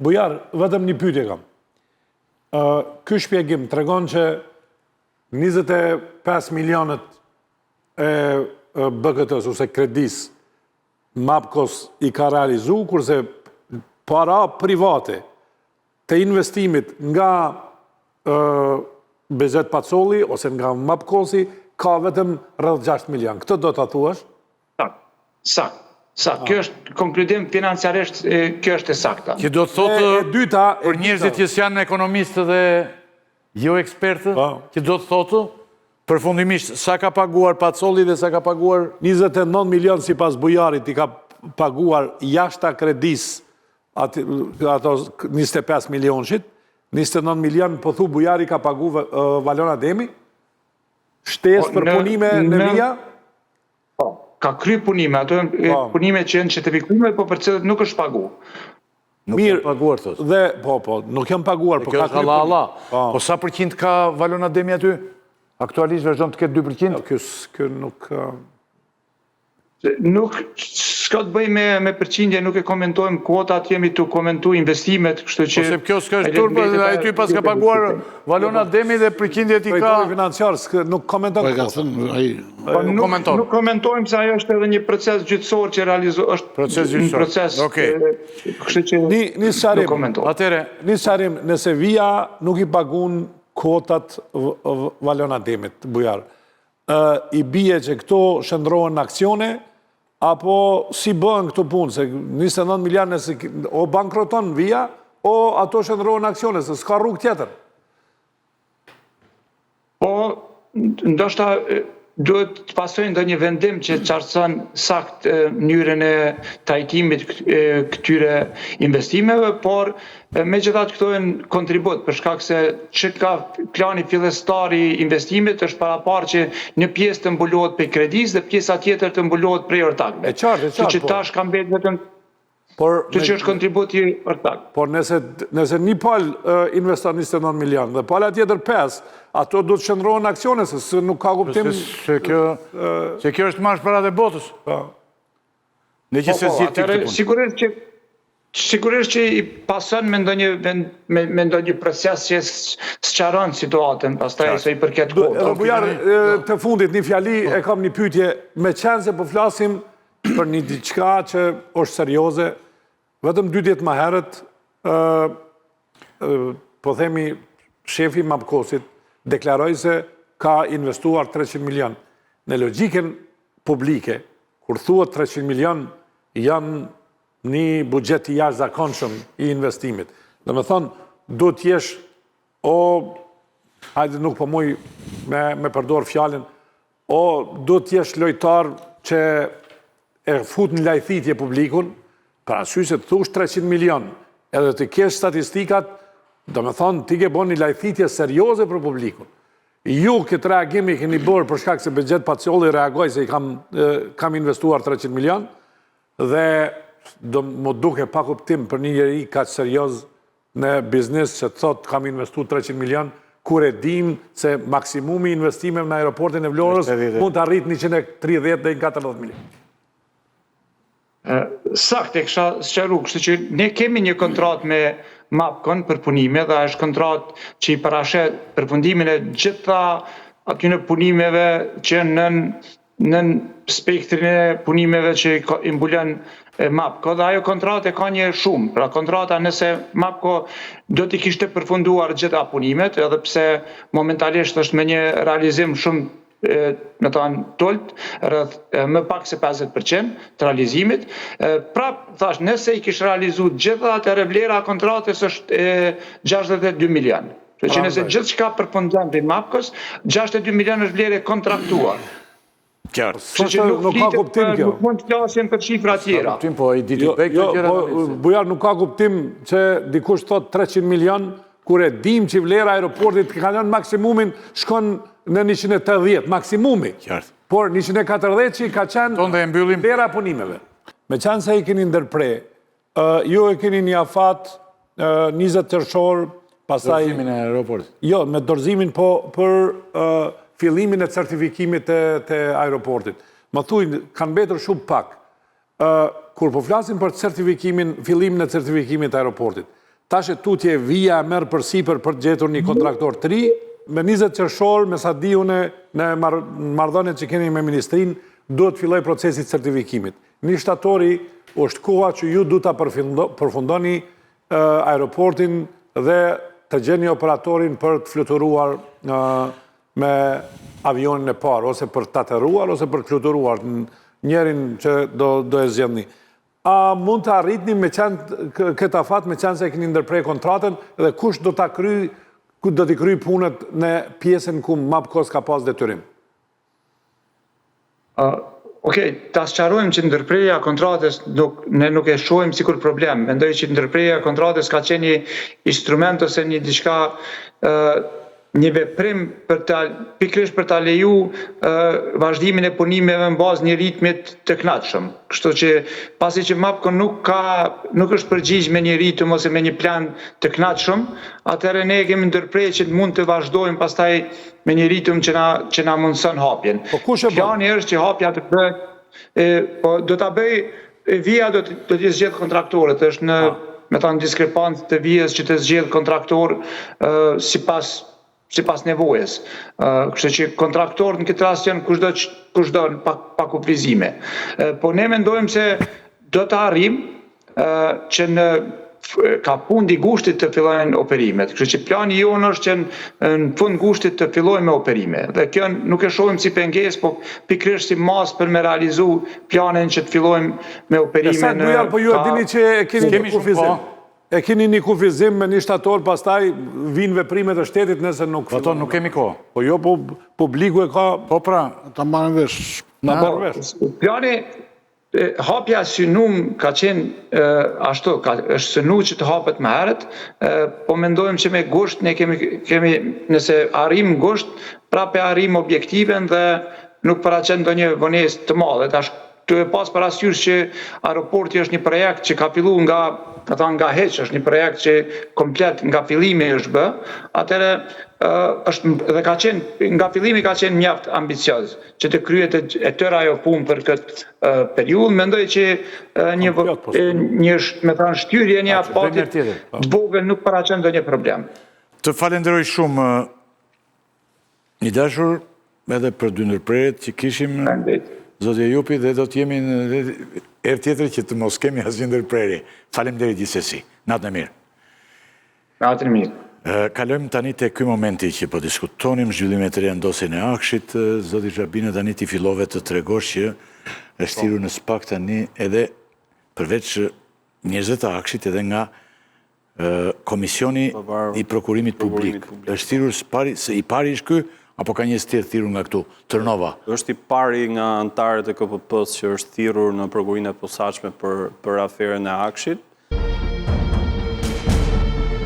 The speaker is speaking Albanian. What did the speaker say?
Bujar, vetëm një pyetje kam. Ky shpjegim tregon që 25 milionët e BKT-s ose kredis Mapkos i ka realizu, kurse para private të investimit nga Bezet Pacolli ose nga Mapkosi ka vetëm rreth 6 milion. Këtë do të thuash? Sa, kjo është konkludim financiarisht, kjo është e sakta. Që do të thotë për njerëzit që janë ekonomistë dhe jo ekspertë, që do të thotë përfundimisht sa ka paguar Pacolli dhe sa ka paguar 29 milion sipas Bujarit i ka paguar jashta kredis ato 25 milionshit, 29 milion po thu Bujari ka pagu Valon Ademi, shtesë për punime në vija? Ka kry punime, ato punime që janë certifikume, po për cilët nuk është pagu. Nuk janë paguar, thotë. Dhe, nuk janë paguar, po ka kry punime. Po sa përqind ka Valon Ademi aty? Aktualisht vazhdon të ketë 2%? Kjo nuk... Nuk, s'ka të bëj me përqindje, nuk e komentojmë kuotat, jemi të komentu investimet, kështu që... Ose kjo s'ka është turpë, dhe a ty pas ka paguar Valon Ademi dhe përqindje ti ka... Drejtori financiar, nuk komenton kuotat. Nuk komentojmë, se ajo është edhe një proces gjyqësor që realizohet, është një proces... Kështu që nuk komentojmë. Atere... Një sharim, nëse vija nuk i pagun kuotat Valon Ademit, Bujar, i bie që këto shëndrohen në aksione, apo si bëhen këto punë, se 29 milion nëse o bankroton vija, o ato shëndrohen në aksione, se s'ka rrugë tjetër. Po, ndoshta duhet të pasojnë ndonjë vendim që qartëson sakt mënyrën e trajtimit këtyre investimeve, por megjithatë këto janë kontribut për shkak se që ka plani fillestar i investimit është paraparë që një pjesë të mbulohet për kredis dhe pjesa tjetër të mbulohet prej ortakëve. Qartë, që tash ka mbetë vetëm që është kontributi ortak. Por nëse një palë investon 29 milion dhe pala tjetër 5, ato do të shëndrohen aksione, se nuk ka kuptim... Se kjo është marrë para dhe botës. Në që se si të punë. Sigurisht që i pason me ndonjë proces që sqaron situatën, pastaj se i përket kohë. Bujar, të fundit një fjali, e kam një pyetje, me qenë se po flasim për një diçka që është serioze, vetëm 2 ditë më herët, po themi, shefi Mapkosit deklaroi se ka investuar 300 milion. Në logjikën publike, kur thuhet 300 milion, janë një buxhet i jashtëzakonshëm i investimit. Dhe me thonë, do t'jesh, hajde nuk po muj me përdor fjalën, do t'jesh lojtar që e fut në lajthitje publikun, për arsye se të thush 300 milion, edhe të kesh statistikat, do me thonë, ti ke bon një lajthitje serioze për publikun. Ju këtë reagimi keni bërë për shkak se Bezet Pacolli reagoj se i kam investuar 300 milion, dhe do më duke pa kuptim për një njeri ka serioz në biznes që të thot kam investu 300 milion, kur e dim se maksimumi investime në aeroportin e Vlorës mund të arrit 130 dhe 140 milion. Sakt e kësha sqaru, kështu që ne kemi një kontrat me Mapkon për punime dhe është kontrat që i parashet përfundimin e gjitha atyne punimeve që në spektrin e punimeve që i mbulon Mapko, dhe ajo kontrate ka një shumë. Pra kontrata nëse Mapko do t'i kishte përfunduar gjitha punimet, edhe pse momentalisht është me një realizim shumë me thonë tolt, më pak se 50% të realizimit. Prap, thash, nëse i kishë realizu gjitha të vlera kontratës është 62 milion. Që nëse gjithë që ka përfundon për Mapkos, 62 milion është vlerë kontraktuar. Qartë. Nuk ka kuptim kjo. Nuk mund të klasin për shifra tjera. Bujar, nuk ka kuptim që dikush thot 300 milion, kur e dim që vlera aeroportit ka lënë maksimumin shkon në 180, maksimumi. Por 140 që i ka qenë vlera punimeve. Me qenë se i keni ndërpre, ju e keni një afat 20 qershor, pastaj... Dorëzimin e aeroportit. Jo, me dorëzimin për fillimin e certifikimit të aeroportit. Më thuj, kanë betur shumë pak. Kur po flasim për fillimin e certifikimit të aeroportit, Tash e tutje vija merr përsipër për të gjetur një kontraktor të ri, me 20 qershor, me sa di une në marrëdhëniet që keni me ministrinë, duhet të filloj procesi certifikimit. Një shtatori është koha që ju du ta përfundoni aeroportin dhe të gjeni operatorin për të fluturuar me avionin e parë, ose për të aterruar, ose për të fluturuar njerin që do e zgjedhni. A mund të arritni me këta fat me qenë se e keni ndërprej kontratën dhe kush do t'i kryj punët në pjesën ku MAPCOS ka pas detyrim? Okej, ta sqarojmë që ndërpreja kontratës ne nuk e shohim sikur problem. Mendoj që ndërpreja kontratës ka qenë një instrument ose një diçka një veprim pikërisht për ta leju vazhdimin e punimeve në bazë një ritmit të kënaqshëm. Kështu që pasi që MAPCO nuk është përgjigj me një ritëm ose me një plan të kënaqshëm, atëherë ne kemi ndërprer që mund të vazhdojmë pastaj me një ritëm që na mundson hapjen. Plani është që hapja të bëhet, po do ta bëj vija do të zgjedh kontraktorët, është në diskrepancë të vijës që të zgjedh kontraktor sipas nevojës. Kështu që kontraktorët në këtë rast janë kushdo pa kuplizime. Po ne mendojmë se do të arrijmë që ka fund i gushtit të fillojnë operimet. Kështu që plani jonë është që në fund gushtit të fillojnë me operime. Dhe kjo nuk e shohim si pengesë, po pikërisht si mas për me realizu planin që të fillojnë me operime. Po ju e dini që e keni një kufizim. E keni një kufizim me një shtator, pastaj vinë veprimet e shtetit nëse nuk fillon. Ato nuk kemi kohë. Po jo, po publiku e ka... Po pra, ta marrën vesh. Plani, hapja synum ka qenë ashtu, është synu që të hapet më herët, po mendojmë që me gusht, ne kemi, nëse arrim gusht, prape arrim objektiven dhe nuk paraqen ndonjë vonesë të madhe. Të pas parasysh që aeroporti është një projekt që ka fillu nga heq, është një projekt që komplet nga fillimi është bë, atëre dhe ka qenë, nga fillimi ka qenë mjaft ambicioz, që të kryet e tëra ajo punë për këtë periudhë. Mendoj që një shtyrje një apatit të vogël nuk paraqen ndonjë problem. Të falenderoj shumë një dashur edhe për dy ndërprerjet që kishim Zotje Jupi, dhe do t'jemi në erë tjetër që të mos kemi asnjë ndërprerje. Faleminderit gjithsesi. Natën e mirë. Natën e mirë. Kalojmë tani te ky momenti që po diskutonim zhvillimet e reja ndosjen e Akshit. Zoti Xhabina, tani ti fillove të tregosh që është thirrur në SPAK tani edhe përveç njerëzve të Akshit edhe nga Komisioni i Prokurimit Publik. Është thirrur i pari është ky apo ka një tjetër thirrur nga këtu, Tërnova? Është i pari nga anëtarët e KPP-s që është thirrur në prokurinë e posaçme për aferën e Akshit.